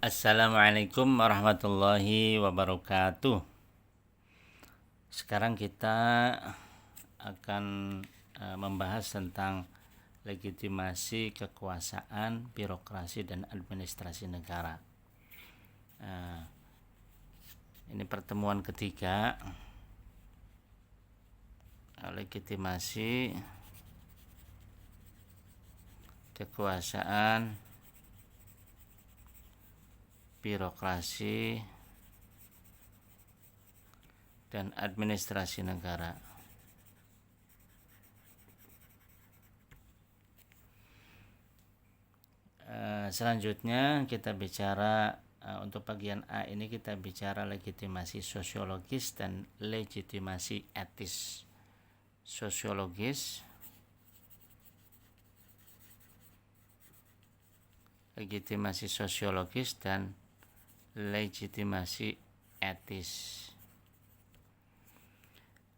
Assalamualaikum warahmatullahi wabarakatuh. Sekarang kita akan membahas tentang legitimasi kekuasaan, birokrasi dan administrasi negara. Ini pertemuan ketiga, legitimasi kekuasaan, birokrasi dan administrasi negara. Selanjutnya kita bicara untuk bagian A ini kita bicara legitimasi sosiologis dan legitimasi etis. Sosiologis, legitimasi sosiologis dan legitimasi etis.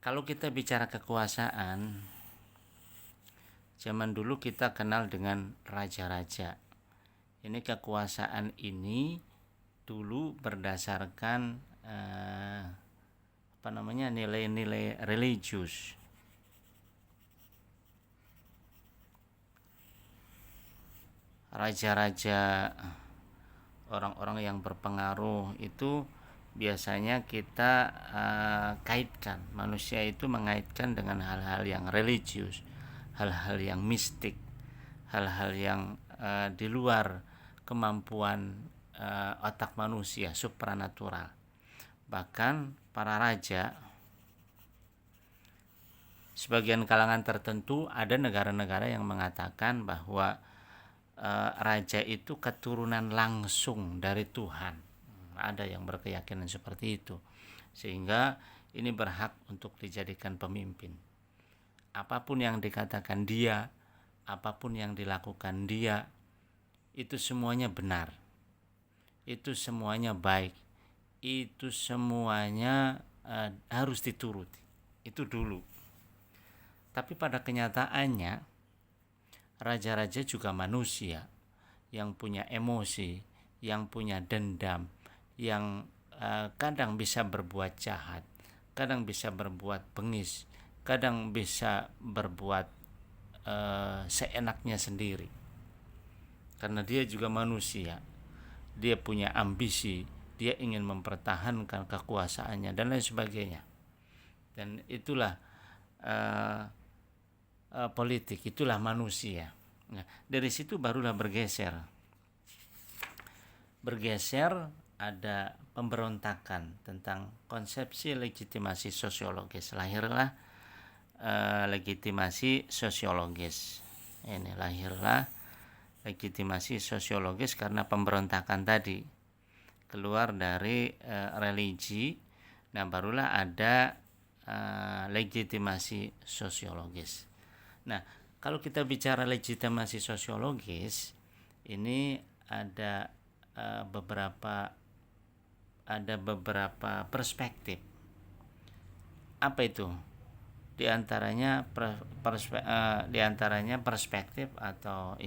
Kalau kita bicara kekuasaan, zaman dulu kita kenal dengan raja-raja. Ini kekuasaan ini dulu berdasarkan nilai-nilai religius. Raja-raja, orang-orang yang berpengaruh itu biasanya kita kaitkan, manusia itu mengaitkan dengan hal-hal yang religius, hal-hal yang mistik, hal-hal yang di luar kemampuan otak manusia, supranatural. Bahkan para raja, sebagian kalangan tertentu ada negara-negara yang mengatakan bahwa raja itu keturunan langsung dari Tuhan. Ada yang berkeyakinan seperti itu, sehingga ini berhak untuk dijadikan pemimpin. Apapun yang dikatakan dia, apapun yang dilakukan dia, itu semuanya benar, itu semuanya baik, itu semuanya harus dituruti. Itu dulu. Tapi pada kenyataannya raja-raja juga manusia yang punya emosi, yang punya dendam, yang kadang bisa berbuat jahat, kadang bisa berbuat bengis, kadang bisa berbuat seenaknya sendiri. Karena dia juga manusia, dia punya ambisi, dia ingin mempertahankan kekuasaannya dan lain sebagainya. Dan itulah politik, itulah manusia. Nah, dari situ barulah bergeser ada pemberontakan tentang konsepsi legitimasi sosiologis. Lahirlah legitimasi sosiologis. Ini lahirlah legitimasi sosiologis karena pemberontakan tadi, keluar dari religi. Nah, barulah ada legitimasi sosiologis. Nah, kalau kita bicara legitimasi sosiologis, ini ada beberapa perspektif. Apa itu? Di antaranya perspektif atau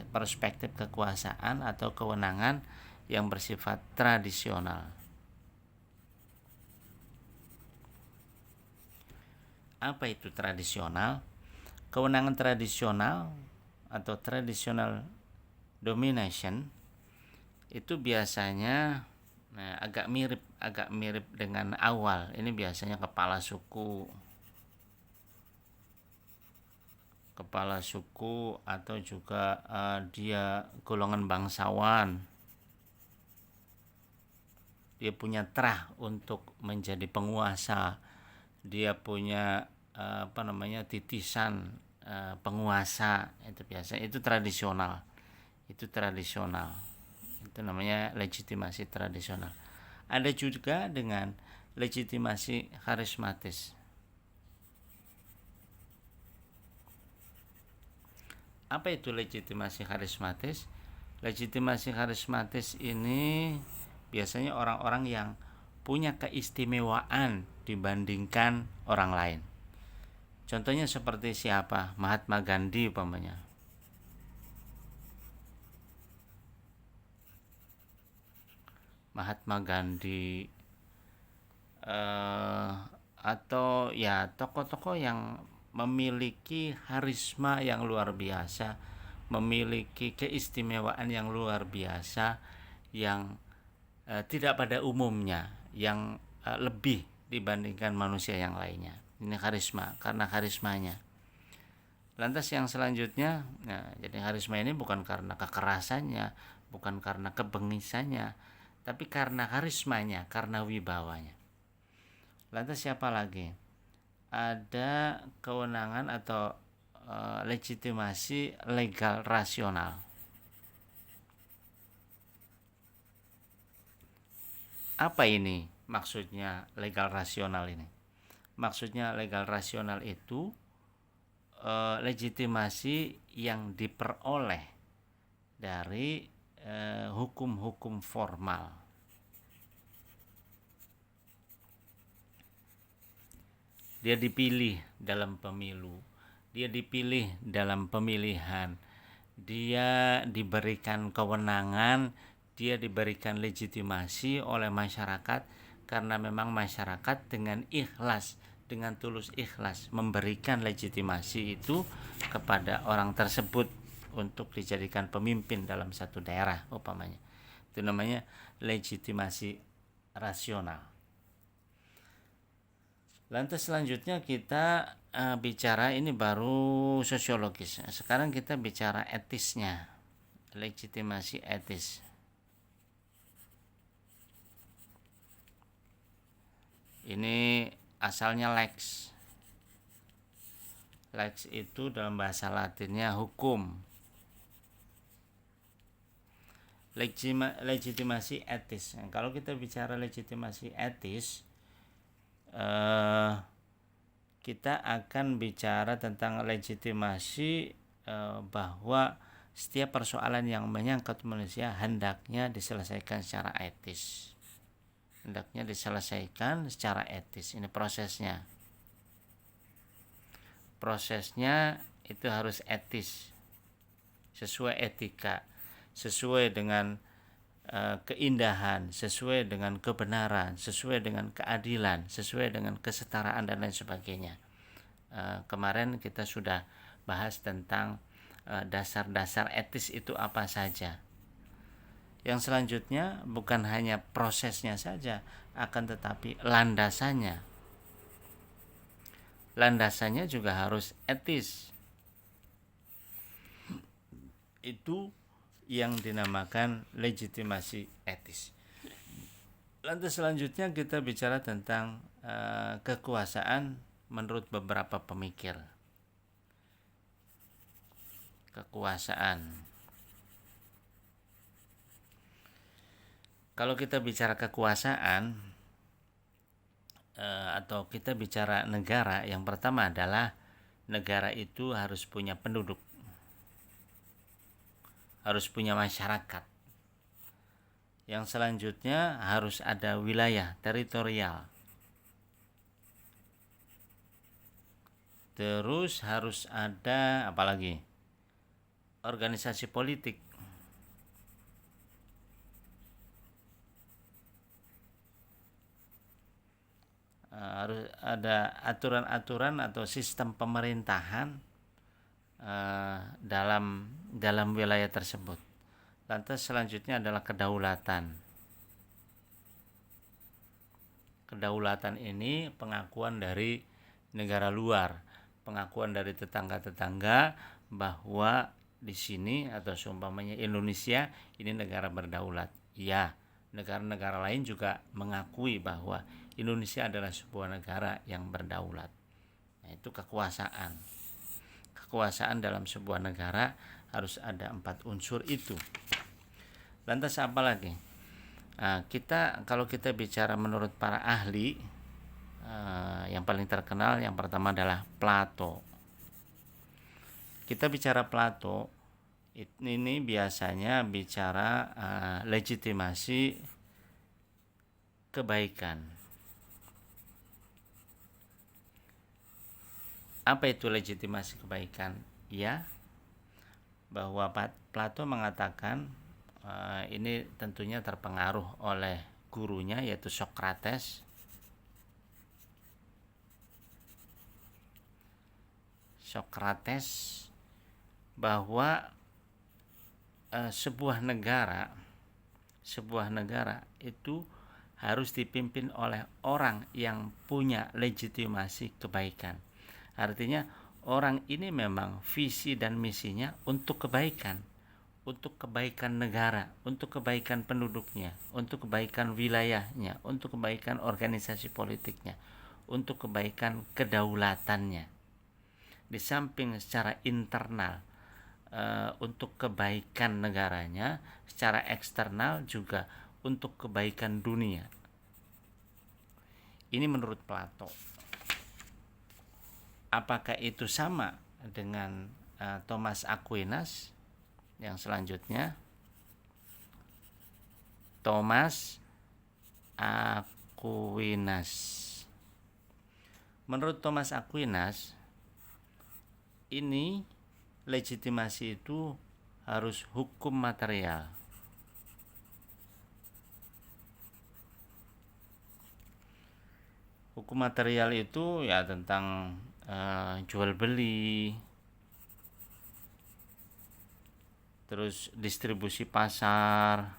perspektif kekuasaan atau kewenangan yang bersifat tradisional. Apa itu tradisional? Kewenangan tradisional atau traditional domination itu biasanya agak mirip dengan awal. Ini biasanya kepala suku atau juga dia golongan bangsawan. Dia punya terah untuk menjadi penguasa. Dia punya titisan penguasa. Itu biasanya itu tradisional. Itu namanya legitimasi tradisional. Ada juga dengan legitimasi karismatis. Apa itu legitimasi karismatis? Legitimasi karismatis ini biasanya orang-orang yang punya keistimewaan dibandingkan orang lain. Contohnya seperti siapa? Mahatma Gandhi umpamanya. Mahatma Gandhi, atau ya tokoh-tokoh yang memiliki harisma yang luar biasa, memiliki keistimewaan yang luar biasa, yang tidak pada umumnya, yang lebih dibandingkan manusia yang lainnya. Ini karisma, karena karismanya. Lantas yang selanjutnya, nah, jadi karisma ini bukan karena kekerasannya, bukan karena kebengisannya, tapi karena karismanya, karena wibawanya. Lantas siapa lagi? Ada kewenangan atau legitimasi legal rasional. Apa ini maksudnya legal rasional ini? Maksudnya legal rasional itu legitimasi yang diperoleh dari hukum-hukum formal. Dia dipilih dalam pemilu, dia dipilih dalam pemilihan, dia diberikan kewenangan, dia diberikan legitimasi oleh masyarakat karena memang masyarakat dengan ikhlas, dengan tulus ikhlas memberikan legitimasi itu kepada orang tersebut untuk dijadikan pemimpin dalam satu daerah umpamanya. Itu namanya legitimasi rasional. Lantas selanjutnya kita bicara, ini baru sosiologis. Sekarang kita bicara etisnya, legitimasi etis. Ini asalnya lex. Lex itu dalam bahasa Latinnya hukum. Legitimasi etis. Nah, kalau kita bicara legitimasi etis, kita akan bicara tentang legitimasi bahwa setiap persoalan yang menyangkut manusia hendaknya diselesaikan secara etis. Hendaknya diselesaikan secara etis. Ini prosesnya. Prosesnya itu harus etis, sesuai etika, sesuai dengan keindahan, sesuai dengan kebenaran, sesuai dengan keadilan, sesuai dengan kesetaraan dan lain sebagainya. Kemarin kita sudah bahas tentang dasar-dasar etis itu apa saja. Yang selanjutnya bukan hanya prosesnya saja, akan tetapi landasannya. Landasannya juga harus etis. Itu yang dinamakan legitimasi etis. Lantas selanjutnya kita bicara tentang kekuasaan menurut beberapa pemikir. Kekuasaan. Kalau kita bicara kekuasaan atau kita bicara negara, yang pertama adalah negara itu harus punya penduduk, harus punya masyarakat. Yang selanjutnya harus ada wilayah teritorial. Terus harus ada apa lagi? Organisasi politik. Harus ada aturan-aturan atau sistem pemerintahan dalam wilayah tersebut. Lantas selanjutnya adalah kedaulatan. Kedaulatan ini pengakuan dari negara luar, pengakuan dari tetangga-tetangga bahwa di sini atau seumpamanya Indonesia ini negara berdaulat. Ya, negara-negara lain juga mengakui bahwa Indonesia adalah sebuah negara yang berdaulat. Nah, itu kekuasaan. Kekuasaan dalam sebuah negara harus ada 4 unsur itu. Lantas apa lagi? Nah, kalau kita bicara menurut para ahli, yang paling terkenal yang pertama adalah Plato. Kita bicara Plato, ini biasanya bicara legitimasi kebaikan. Apa itu legitimasi kebaikan? Ya, bahwa Plato mengatakan Ini tentunya terpengaruh oleh gurunya yaitu Socrates. Bahwa sebuah negara itu harus dipimpin oleh orang yang punya legitimasi kebaikan. Artinya orang ini memang visi dan misinya untuk kebaikan negara, untuk kebaikan penduduknya, untuk kebaikan wilayahnya, untuk kebaikan organisasi politiknya, untuk kebaikan kedaulatannya. Di samping secara internal untuk kebaikan negaranya, secara eksternal juga untuk kebaikan dunia. Ini menurut Plato. Apakah itu sama dengan Thomas Aquinas? Yang selanjutnya, Thomas Aquinas. Menurut Thomas Aquinas, ini legitimasi itu harus hukum material. Hukum material itu ya tentang jual beli, terus distribusi pasar,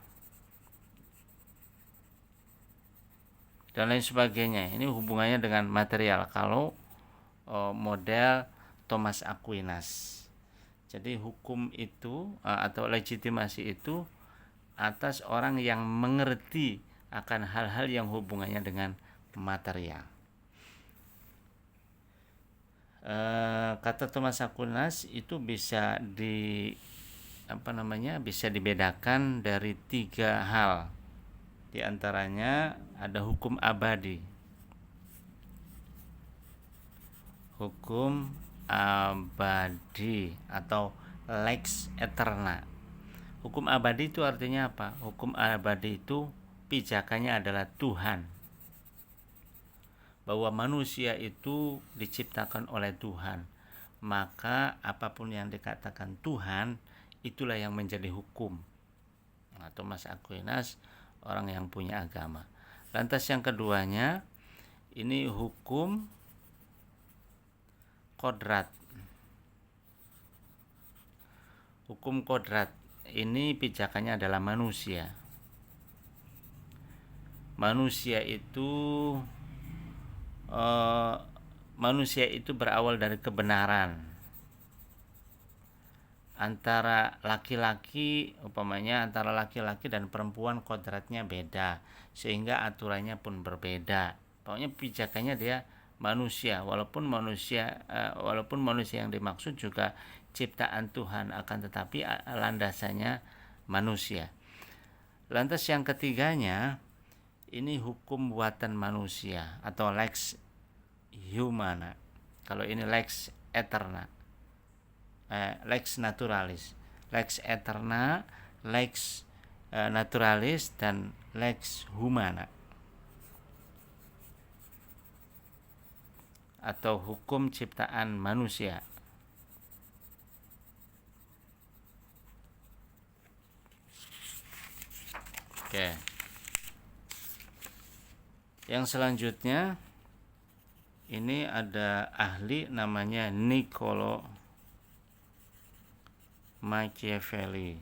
dan lain sebagainya. Ini hubungannya dengan material kalau model Thomas Aquinas. Jadi hukum itu atau legitimasi itu atas orang yang mengerti akan hal-hal yang hubungannya dengan material. Kata Thomas Aquinas itu bisa dibedakan dari 3 hal. Di antaranya ada hukum abadi. Hukum abadi atau lex eterna. Hukum abadi itu artinya apa? Hukum abadi itu pijakannya adalah Tuhan, bahwa manusia itu diciptakan oleh Tuhan, maka apapun yang dikatakan Tuhan itulah yang menjadi hukum. Thomas Aquinas orang yang punya agama. Lantas yang keduanya ini hukum kodrat. Hukum kodrat ini pijakannya adalah manusia. Manusia itu berawal dari kebenaran. Antara laki-laki dan perempuan kodratnya beda, sehingga aturannya pun berbeda. Pokoknya pijakannya dia manusia, walaupun manusia yang dimaksud juga ciptaan Tuhan, akan tetapi landasannya manusia. Lantas yang ketiganya ini hukum buatan manusia atau lex humana. Kalau ini lex eterna, lex naturalis, lex eterna, lex naturalis, dan lex humana atau hukum ciptaan manusia. Oke. Yang selanjutnya ini ada ahli namanya Niccolo Machiavelli.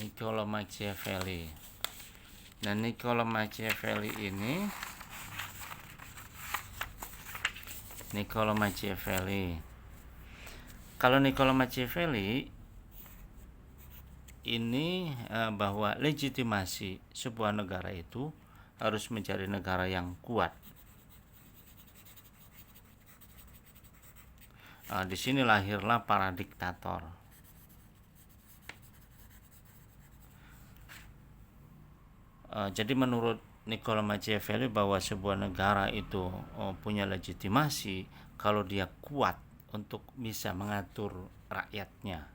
Niccolo Machiavelli. Dan Niccolo Machiavelli kalau Niccolo Machiavelli ini bahwa legitimasi sebuah negara itu harus menjadi negara yang kuat. Di sini lahirlah para diktator. Jadi menurut Niccolo Machiavelli bahwa sebuah negara itu punya legitimasi kalau dia kuat untuk bisa mengatur rakyatnya,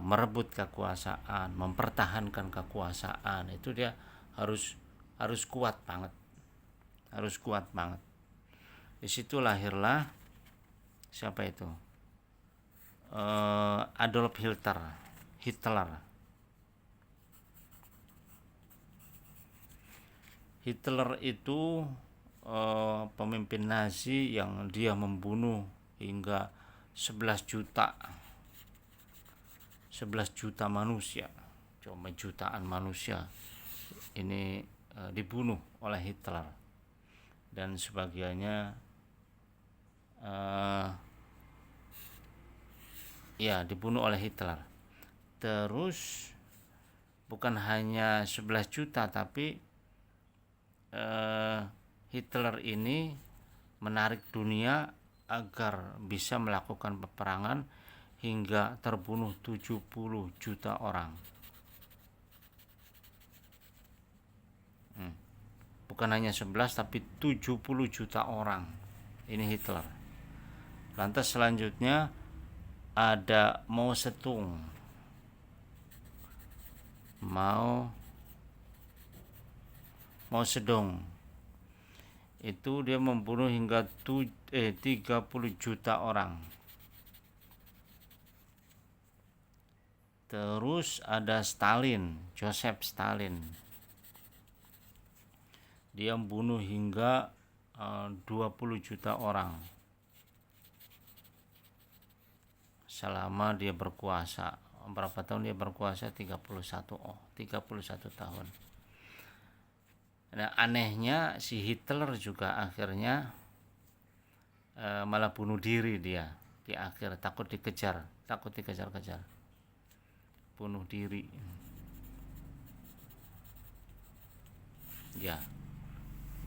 merebut kekuasaan, mempertahankan kekuasaan, itu dia harus kuat banget. Di situ lahirlah siapa itu? Adolf Hitler. Hitler itu pemimpin Nazi yang dia membunuh hingga 11 juta manusia. Cuma jutaan manusia ini dibunuh oleh Hitler, dan sebagiannya dibunuh oleh Hitler. Terus bukan hanya 11 juta, tapi Hitler ini menarik dunia agar bisa melakukan peperangan hingga terbunuh 70 juta orang. Bukan hanya 11 tapi 70 juta orang. Ini Hitler. Lantas selanjutnya ada Mao Zedong. Itu dia membunuh hingga 30 juta orang. Terus ada Joseph Stalin. Dia membunuh hingga 20 juta orang selama dia berkuasa. Berapa tahun dia berkuasa? 31 tahun. Nah, anehnya si Hitler juga akhirnya malah bunuh diri dia di akhir, takut dikejar-kejar. Bunuh diri. Ya.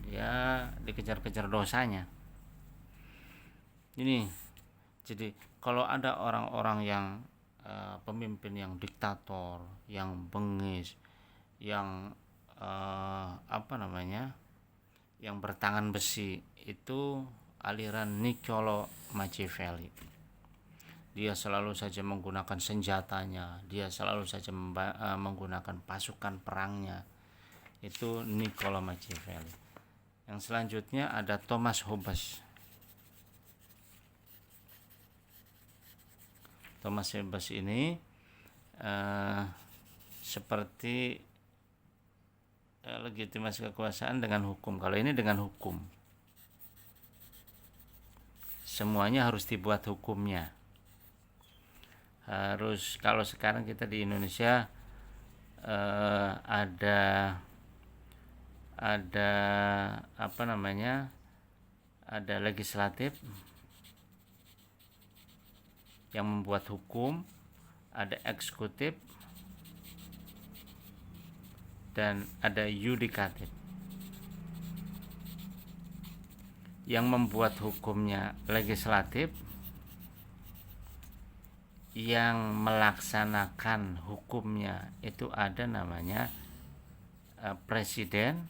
Dia dikejar-kejar dosanya. Ini jadi kalau ada orang-orang yang pemimpin yang diktator, yang bengis, yang yang bertangan besi, itu aliran Niccolo Machiavelli. Dia selalu saja menggunakan senjatanya, dia selalu saja menggunakan pasukan perangnya. Itu Niccolo Machiavelli. Yang selanjutnya ada Thomas Hobbes. Thomas Hobbes ini seperti legitimasi kekuasaan dengan hukum. Kalau ini dengan hukum, semuanya harus dibuat hukumnya. Harus, kalau sekarang kita di Indonesia ada legislatif yang membuat hukum, ada eksekutif, dan ada yudikatif. Yang membuat hukumnya legislatif, yang melaksanakan hukumnya itu ada namanya presiden,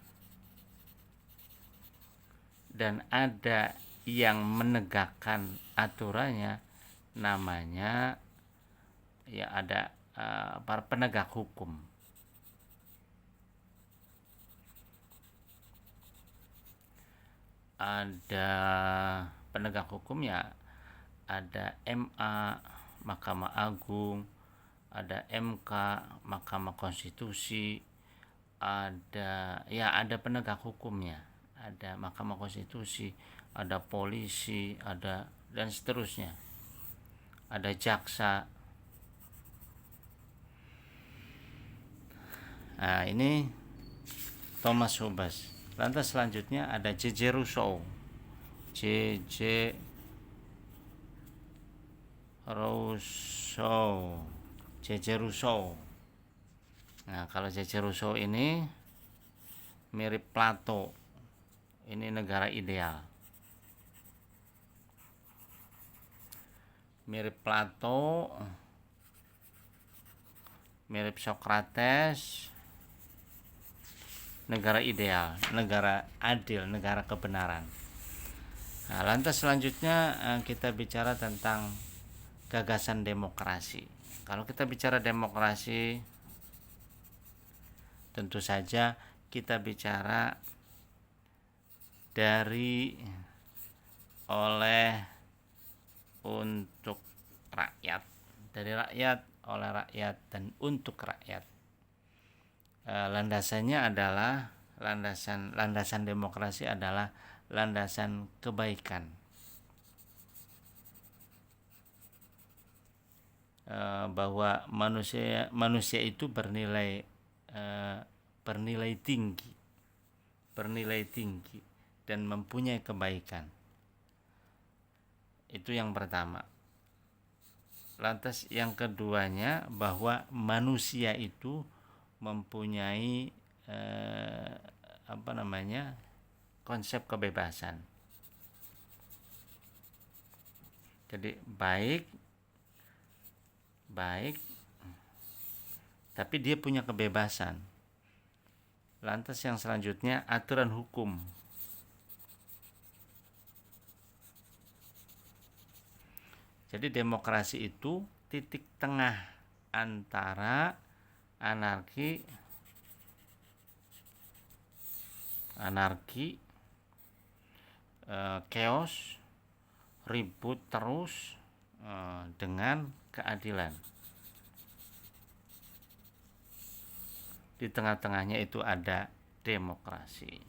dan ada yang menegakkan aturannya namanya ada para penegak hukum. Ada penegak hukum ada MA, Mahkamah Agung, ada MK, Mahkamah Konstitusi, ada penegak hukumnya, ada Mahkamah Konstitusi, ada polisi, ada dan seterusnya, ada jaksa. Nah, ini Thomas Hobbes. Lantas selanjutnya ada J.J. Rousseau. Nah, kalau J.J. Rousseau ini mirip Plato. Ini negara ideal. Mirip Plato, mirip Socrates. Negara ideal, negara adil, negara kebenaran. Nah, lantas selanjutnya kita bicara tentang gagasan demokrasi. Kalau kita bicara demokrasi, tentu saja kita bicara oleh untuk rakyat, dari rakyat, oleh rakyat, dan untuk rakyat. Landasannya adalah landasan demokrasi adalah landasan kebaikan. Bahwa manusia itu bernilai tinggi dan mempunyai kebaikan. Itu yang pertama. Lantas yang keduanya, bahwa manusia itu mempunyai konsep kebebasan. Jadi baik, tapi dia punya kebebasan. Lantas yang selanjutnya, aturan hukum. Jadi demokrasi itu titik tengah antara anarki, chaos, ribut terus, dengan keadilan. Di tengah-tengahnya itu ada demokrasi.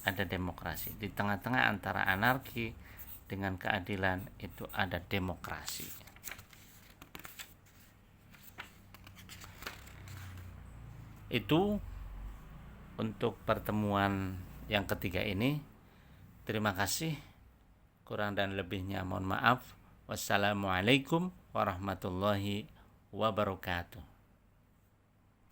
Ada demokrasi. Di tengah-tengah antara anarki dengan keadilan itu ada demokrasi. Itu untuk pertemuan yang ketiga ini. Terima kasih. Kurang dan lebihnya mohon maaf. Wassalamualaikum warahmatullahi wabarakatuh.